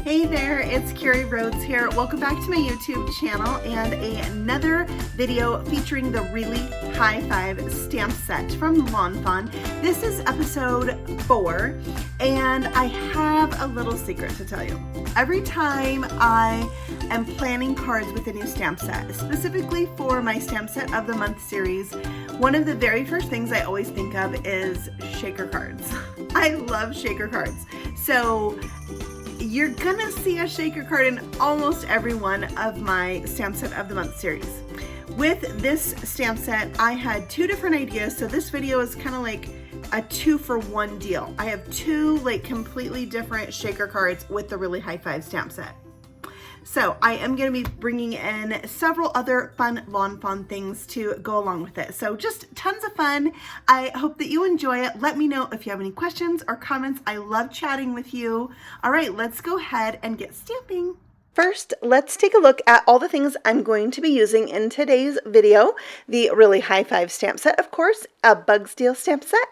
Hey there, it's Carrie Rhoades here. Welcome back to my YouTube channel and another video featuring the Really High Five stamp set from Fawn. This is episode 4 and I have a little secret to tell you. Every time I am planning cards with a new stamp set, specifically for my Stamp Set of the Month series, one of the very first things I always think of is shaker cards. I love shaker cards. So you're gonna see a shaker card in almost every one of my Stamp Set of the Month series. With this stamp set, I had 2 different ideas, so this video is kind of like a 2-for-1 deal. I have 2 like completely different shaker cards with the Really High Five stamp set. So I am going to be bringing in several other fun Fawn things to go along with it. So just tons of fun. I hope that you enjoy it. Let me know if you have any questions or comments. I love chatting with you. All right, let's go ahead and get stamping. First, let's take a look at all the things I'm going to be using in today's video. The Really High Five stamp set, of course, a Bug Steel stamp set,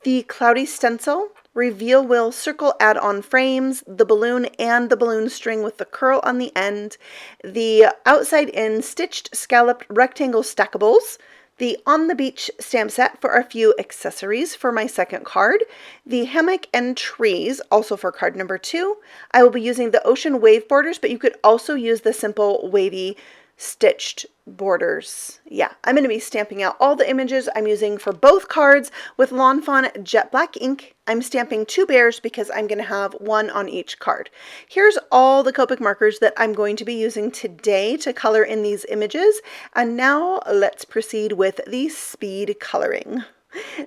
the Cloudy Stencil, Reveal Will Circle Add-on Frames, the balloon and the balloon string with the curl on the end, the outside-in stitched scalloped rectangle stackables, the On the Beach stamp set for a few accessories for my second card, the hammock and trees, also for card number 2. I will be using the ocean wave borders, but you could also use the simple wavy stitched borders. Yeah, I'm going to be stamping out all the images I'm using for both cards with Fawn jet black ink. I'm stamping 2 bears because I'm going to have 1 on each card. Here's all the Copic markers that I'm going to be using today to color in these images. And now let's proceed with the speed coloring.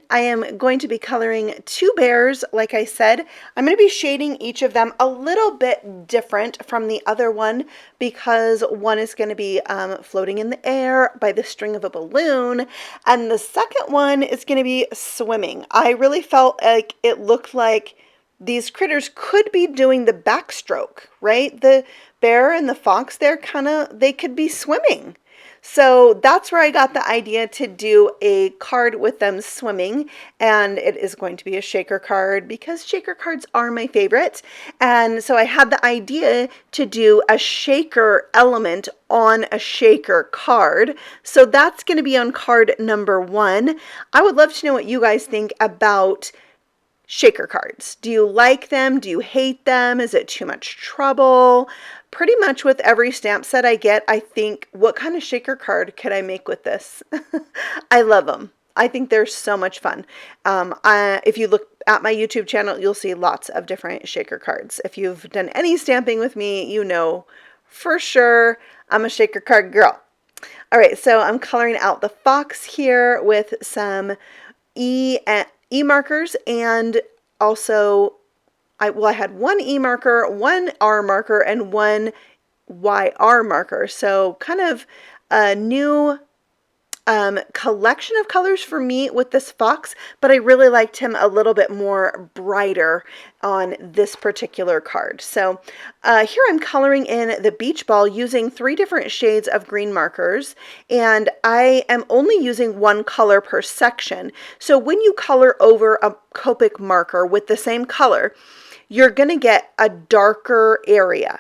I am going to be coloring 2 bears, like I said. I'm going to be shading each of them a little bit different from the other one because one is going to be floating in the air by the string of a balloon, and the second one is going to be swimming. I really felt like it looked like these critters could be doing the backstroke, right? The bear and the fox, they could be swimming. So that's where I got the idea to do a card with them swimming, and it is going to be a shaker card because shaker cards are my favorite. And so I had the idea to do a shaker element on a shaker card. So that's going to be on card number 1. I would love to know what you guys think about shaker cards. Do you like them? Do you hate them? Is it too much trouble? Pretty much with every stamp set I get, I think, what kind of shaker card could I make with this? I love them. I think they're so much fun. If you look at my YouTube channel, you'll see lots of different shaker cards. If you've done any stamping with me, you know for sure I'm a shaker card girl. All right, so I'm coloring out the fox here with some E markers, and also I had 1 E marker, 1 R marker, and 1 YR marker. So kind of a new collection of colors for me with this fox, but I really liked him a little bit more brighter on this particular card. So here I'm coloring in the beach ball using 3 different shades of green markers, and I am only using 1 color per section. So when you color over a Copic marker with the same color, you're going to get a darker area.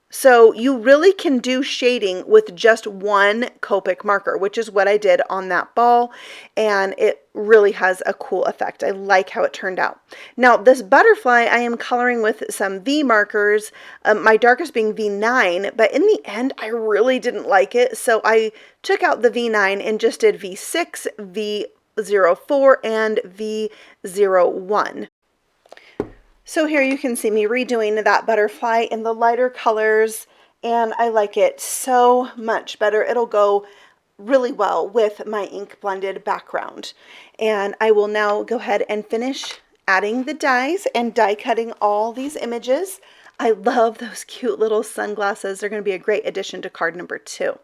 So you really can do shading with just 1 Copic marker, which is what I did on that ball, and it really has a cool effect. I like how it turned out. Now this butterfly I am coloring with some V markers, my darkest being V9, but in the end I really didn't like it, so I took out the V9 and just did V6, V04, and V01. So here you can see me redoing that butterfly in the lighter colors, and I like it so much better. It'll go really well with my ink blended background. And I will now go ahead and finish adding the dies and die cutting all these images. I love those cute little sunglasses. They're going to be a great addition to card number 2.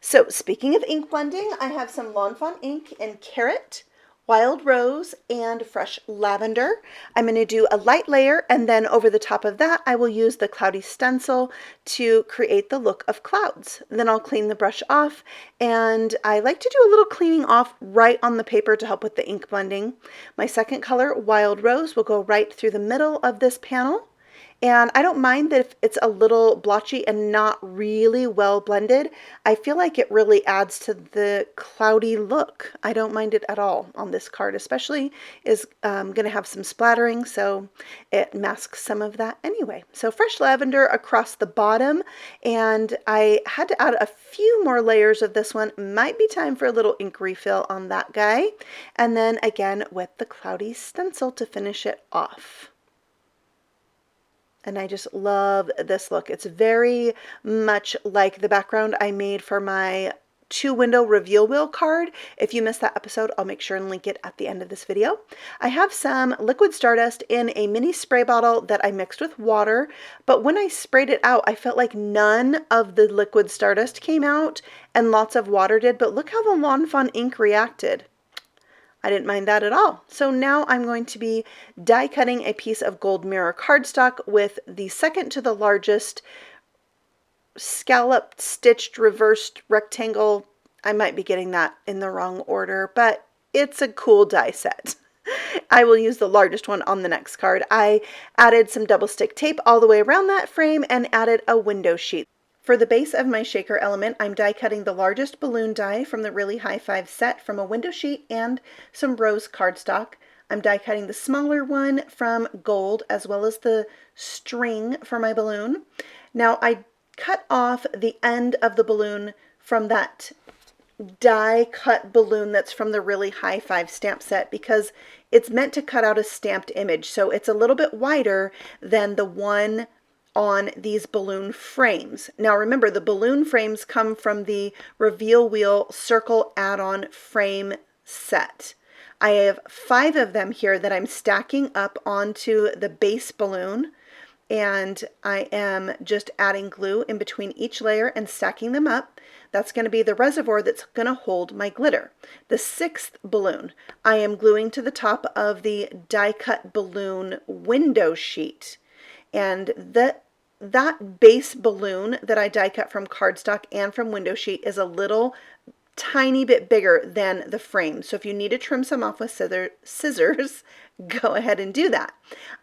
So speaking of ink blending, I have some Fawn ink in Carrot, Wild Rose, and Fresh Lavender. I'm going to do a light layer, and then over the top of that I will use the Cloudy Stencil to create the look of clouds. Then I'll clean the brush off, and I like to do a little cleaning off right on the paper to help with the ink blending. My second color, Wild Rose, will go right through the middle of this panel, And I don't mind that if it's a little blotchy and not really well blended. I feel like it really adds to the cloudy look. I don't mind it at all on this card, especially is going to have some splattering, so it masks some of that anyway. So fresh lavender across the bottom, and I had to add a few more layers of this one. Might be time for a little ink refill on that guy. And then again with the cloudy stencil to finish it off. And I just love this look. It's very much like the background I made for my 2-window reveal wheel card. If you missed that episode, I'll make sure and link it at the end of this video. I have some liquid stardust in a mini spray bottle that I mixed with water, but when I sprayed it out, I felt like none of the liquid stardust came out and lots of water did, but look how the Lawn Fawn ink reacted. I didn't mind that at all. So now I'm going to be die cutting a piece of gold mirror cardstock with the second to the largest scalloped, stitched, reversed rectangle. I might be getting that in the wrong order, but it's a cool die set. I will use the largest one on the next card. I added some double stick tape all the way around that frame and added a window sheet. For the base of my shaker element, I'm die cutting the largest balloon die from the Really High Five set from a window sheet and some rose cardstock. I'm die cutting the smaller one from gold as well as the string for my balloon. Now I cut off the end of the balloon from that die cut balloon that's from the Really High Five stamp set because it's meant to cut out a stamped image. So it's a little bit wider than the one on these balloon frames. Now remember, the balloon frames come from the Reveal Wheel Circle add-on frame set. I have 5 of them here that I'm stacking up onto the base balloon, and I am just adding glue in between each layer and stacking them up. That's going to be the reservoir that's going to hold my glitter. The 6th balloon I am gluing to the top of the die cut balloon window sheet, and that base balloon that I die cut from cardstock and from window sheet is a little tiny bit bigger than the frame. So if you need to trim some off with scissors, go ahead and do that.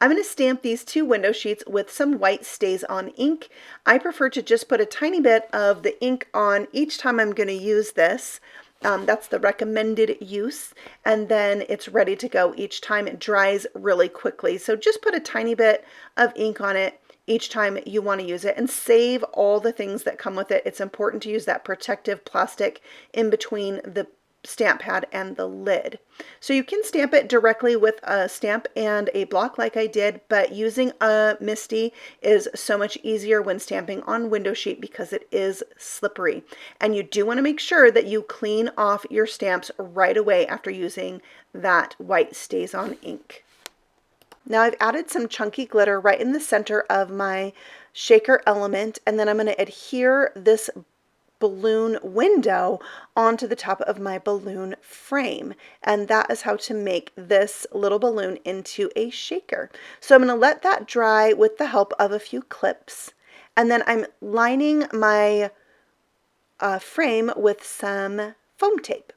I'm going to stamp these 2 window sheets with some white Stays On ink. I prefer to just put a tiny bit of the ink on each time I'm going to use this. That's the recommended use, and then it's ready to go each time. It dries really quickly. So just put a tiny bit of ink on it each time you want to use it and save all the things that come with it. It's important to use that protective plastic in between the stamp pad and the lid. So you can stamp it directly with a stamp and a block like I did, but using a MISTI is so much easier when stamping on window sheet because it is slippery. And you do want to make sure that you clean off your stamps right away after using that white Stays On ink. Now I've added some chunky glitter right in the center of my shaker element, and then I'm going to adhere this balloon window onto the top of my balloon frame, and that is how to make this little balloon into a shaker. So I'm going to let that dry with the help of a few clips, and then I'm lining my frame with some foam tape.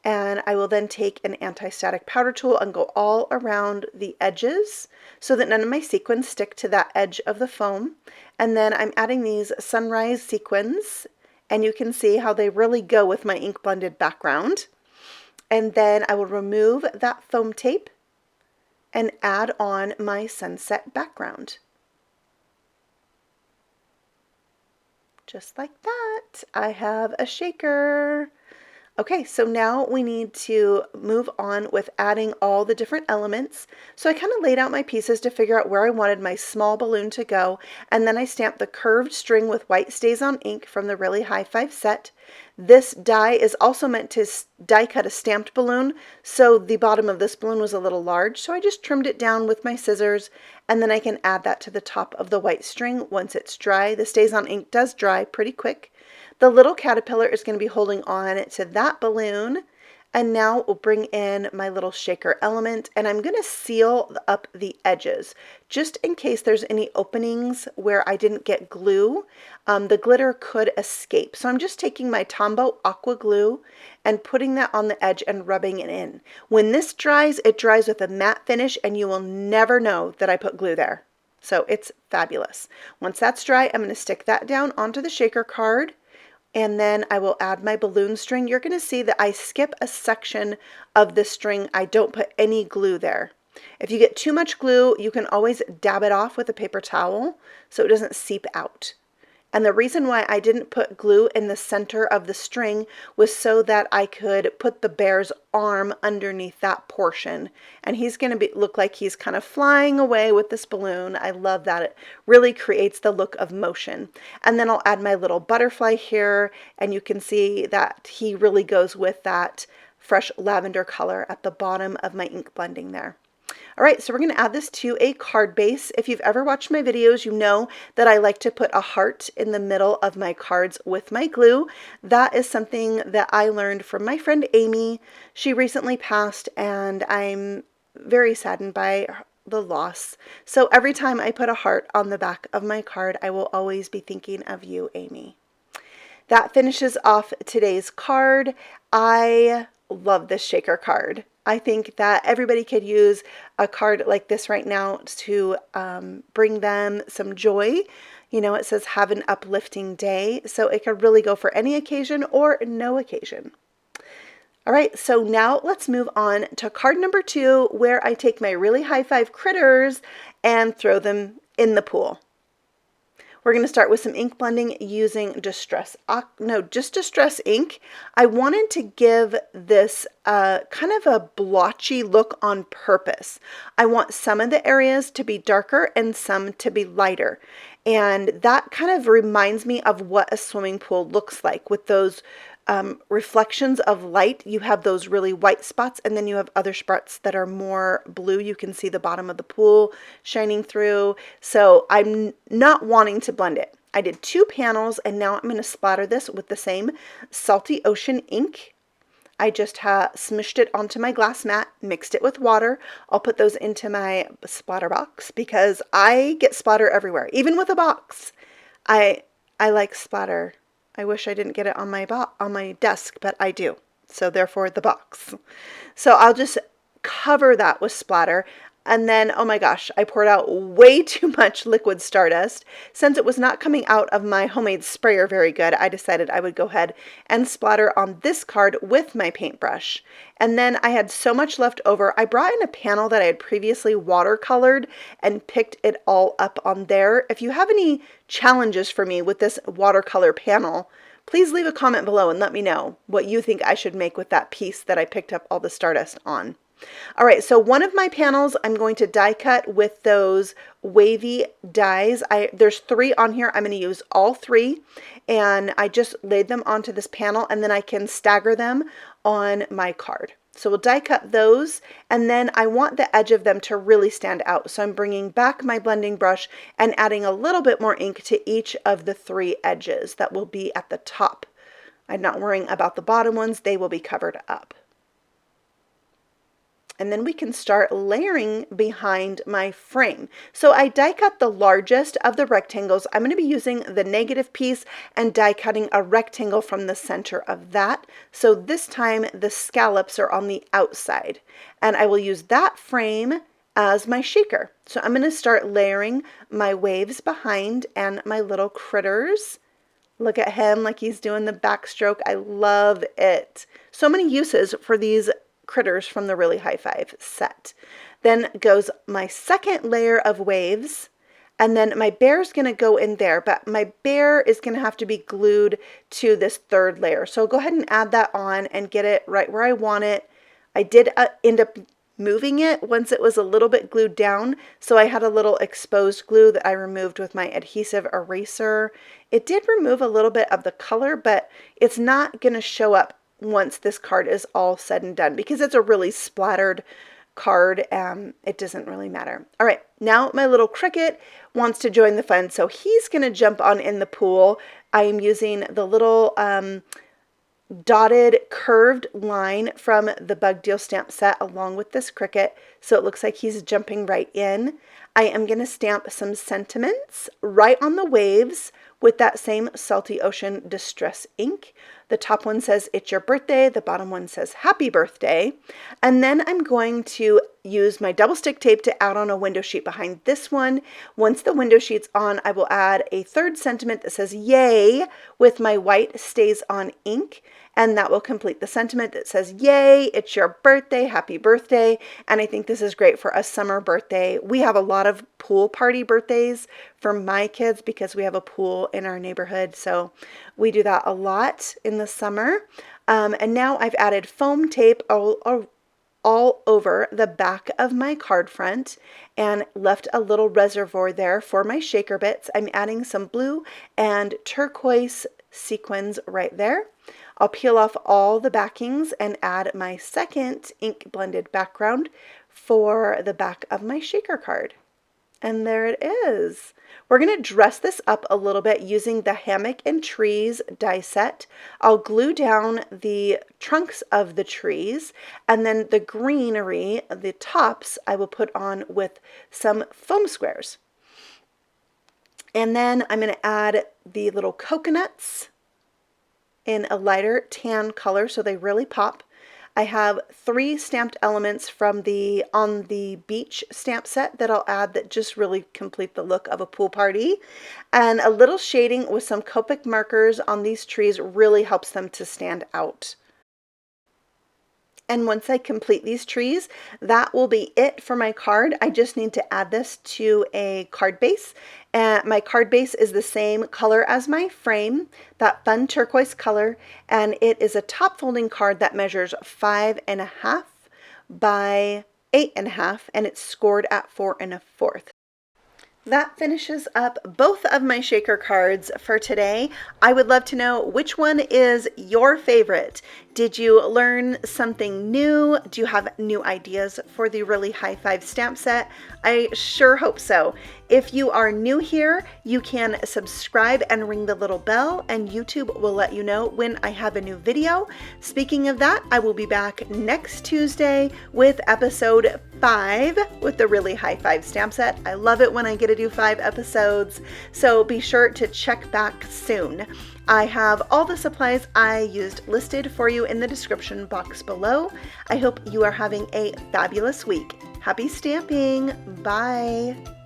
And I will then take an anti-static powder tool and go all around the edges so that none of my sequins stick to that edge of the foam. And then I'm adding these sunrise sequins, and you can see how they really go with my ink blended background. And then I will remove that foam tape and add on my sunset background. Just like that, I have a shaker. Okay, so now we need to move on with adding all the different elements. So I kind of laid out my pieces to figure out where I wanted my small balloon to go, and then I stamped the curved string with white Stays On ink from the Really High Five set. This die is also meant to die cut a stamped balloon, so the bottom of this balloon was a little large, so I just trimmed it down with my scissors, and then I can add that to the top of the white string once it's dry. The Stays On ink does dry pretty quick. The little caterpillar is going to be holding on to that balloon, and now we'll bring in my little shaker element, and I'm going to seal up the edges just in case there's any openings where I didn't get glue. The glitter could escape, so I'm just taking my Tombow aqua glue and putting that on the edge and rubbing it in. When this dries, it dries with a matte finish, and you will never know that I put glue there. So it's fabulous. Once that's dry, I'm going to stick that down onto the shaker card, and then I will add my balloon string. You're going to see that I skip a section of the string. I don't put any glue there. If you get too much glue, you can always dab it off with a paper towel so it doesn't seep out. And the reason why I didn't put glue in the center of the string was so that I could put the bear's arm underneath that portion. And he's going to look like he's kind of flying away with this balloon. I love that. It really creates the look of motion. And then I'll add my little butterfly here, and you can see that he really goes with that fresh lavender color at the bottom of my ink blending there. All right, so we're going to add this to a card base. If you've ever watched my videos, you know that I like to put a heart in the middle of my cards with my glue. That is something that I learned from my friend Amy. She recently passed, and I'm very saddened by the loss. So every time I put a heart on the back of my card, I will always be thinking of you, Amy. That finishes off today's card. I love this shaker card. I think that everybody could use a card like this right now to bring them some joy. You know, it says have an uplifting day, so it could really go for any occasion or no occasion. All right, so now let's move on to card number 2, where I take my really high five critters and throw them in the pool. We're going to start with some ink blending using Distress ink. I wanted to give this kind of a blotchy look on purpose. I want some of the areas to be darker and some to be lighter. And that kind of reminds me of what a swimming pool looks like with those reflections of light. You have those really white spots, and then you have other spots that are more blue. You can see the bottom of the pool shining through. So I'm not wanting to blend it. I did 2 panels, and now I'm going to splatter this with the same Salty Ocean ink. I just smushed it onto my glass mat, mixed it with water. I'll put those into my splatter box because I get splatter everywhere, even with a box. I like splatter. I wish I didn't get it on my desk, but I do. So therefore the box. So I'll just cover that with splatter. And then, oh my gosh, I poured out way too much liquid Stardust. Since it was not coming out of my homemade sprayer very good, I decided I would go ahead and splatter on this card with my paintbrush. And then I had so much left over, I brought in a panel that I had previously watercolored and picked it all up on there. If you have any challenges for me with this watercolor panel, please leave a comment below and let me know what you think I should make with that piece that I picked up all the Stardust on. All right, so one of my panels I'm going to die cut with those wavy dies. There's 3 on here. I'm going to use all 3, and I just laid them onto this panel, and then I can stagger them on my card. So we'll die cut those, and then I want the edge of them to really stand out. So I'm bringing back my blending brush and adding a little bit more ink to each of the 3 edges that will be at the top. I'm not worrying about the bottom ones. They will be covered up. And then we can start layering behind my frame. So I die cut the largest of the rectangles. I'm going to be using the negative piece and die cutting a rectangle from the center of that. So this time the scallops are on the outside. And I will use that frame as my shaker. So I'm going to start layering my waves behind and my little critters. Look at him like he's doing the backstroke. I love it. So many uses for these critters from the Really High Five set. Then goes my second layer of waves, and then my bear's going to go in there, but my bear is going to have to be glued to this 3rd layer. So I'll go ahead and add that on and get it right where I want it. I did end up moving it once it was a little bit glued down, so I had a little exposed glue that I removed with my adhesive eraser. It did remove a little bit of the color, but it's not going to show up once this card is all said and done because it's a really splattered card. It doesn't really matter. All right, now my little cricket wants to join the fun, so he's going to jump on in the pool. I am using the little dotted curved line from the Bug Deal stamp set along with this cricket, so it looks like he's jumping right in. I am going to stamp some sentiments right on the waves with that same Salty Ocean Distress ink. The top one says, "It's your birthday." The bottom one says, "Happy birthday." And then I'm going to use my double stick tape to add on a window sheet behind this one. Once the window sheet's on, I will add a third sentiment that says, "Yay," with my white Stays On ink. And that will complete the sentiment that says, "Yay, it's your birthday, happy birthday." And I think this is great for a summer birthday. We have a lot of pool party birthdays for my kids because we have a pool in our neighborhood. So we do that a lot in the summer. And now I've added foam tape all over the back of my card front and left a little reservoir there for my shaker bits. I'm adding some blue and turquoise sequins right there. I'll peel off all the backings and add my second ink blended background for the back of my shaker card. And there it is. We're going to dress this up a little bit using the Hammock and Trees die set. I'll glue down the trunks of the trees, and then the greenery, the tops, I will put on with some foam squares. And then I'm going to add the little coconuts in a lighter tan color so they really pop. I have 3 stamped elements from the On the Beach stamp set that I'll add that just really complete the look of a pool party. And a little shading with some Copic markers on these trees really helps them to stand out. And once I complete these trees, that will be it for my card. I just need to add this to a card base. My card base is the same color as my frame, that fun turquoise color, and it is a top folding card that measures 5.5 by 8.5, and it's scored at 4 1/4. That finishes up both of my shaker cards for today. I would love to know which one is your favorite. Did you learn something new? Do you have new ideas for the Really High Five stamp set? I sure hope so. If you are new here, you can subscribe and ring the little bell, and YouTube will let you know when I have a new video. Speaking of that, I will be back next Tuesday with episode 5 with the Really High Five stamp set. I love it when I get to do 5 episodes, so be sure to check back soon. I have all the supplies I used listed for you in the description box below. I hope you are having a fabulous week. Happy stamping! Bye!